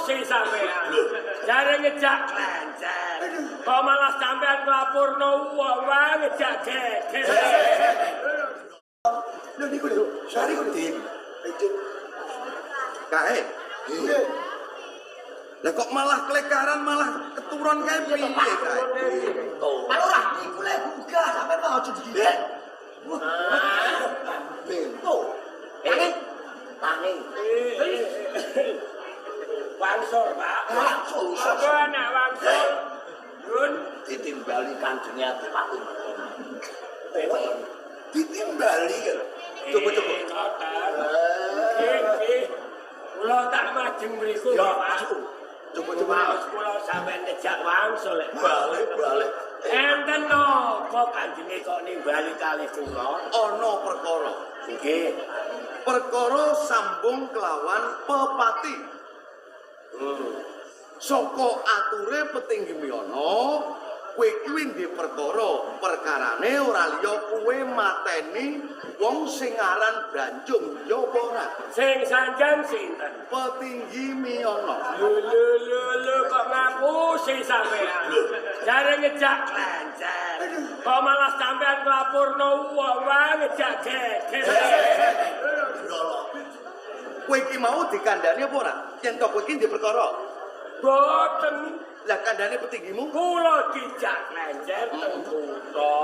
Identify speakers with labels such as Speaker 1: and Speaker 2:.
Speaker 1: ngapusi sampean. Jare ngejak lencer. Kok malah sampean nglapurno wong wae ngejak geger.
Speaker 2: Lho niku lho, sari kok Din. Kae. Lah kok malah kelekaran malah keturun kae piye kae?
Speaker 3: Kan ora iku lek gugah sampean mau aja digigit.
Speaker 2: Bento.
Speaker 3: Tanging.
Speaker 1: Wangsul, Pak.
Speaker 3: Wangsul.
Speaker 1: Apa anak wangsul? Yun.
Speaker 3: Ditimbali kanjenge ati Pati.
Speaker 2: Ditimbali ya. Coba-coba.
Speaker 1: Kula tak majeng mriku, Pak.
Speaker 2: Coba-coba.
Speaker 1: Kula sampean ngejak wangsul.
Speaker 2: Balik.
Speaker 1: Enten no, kok kanjenge kok nimbali kalih kula.
Speaker 2: Ana perkara.
Speaker 1: Nggih.
Speaker 2: Perkara sambung kelawan pepati. Saka ature Petinggi Miyono, kowe kuwi ndek perkarane ora liya kowe mateni wong sing aran Branjung ya apa ora?
Speaker 1: Sing sanjan sinten?
Speaker 2: Petinggi Miyono.
Speaker 1: Lho kok ngapusi sampean. Jare ngejak lencer. Kok malah sampean nglapurno wong wae ngejak geger.
Speaker 2: Kowe iki mau dikandhani apa ora? Yen to kowe iki ndek perkara.
Speaker 1: Boten.
Speaker 2: Lah kandhane petinggimu
Speaker 1: Kula dijak lencer teng kutha.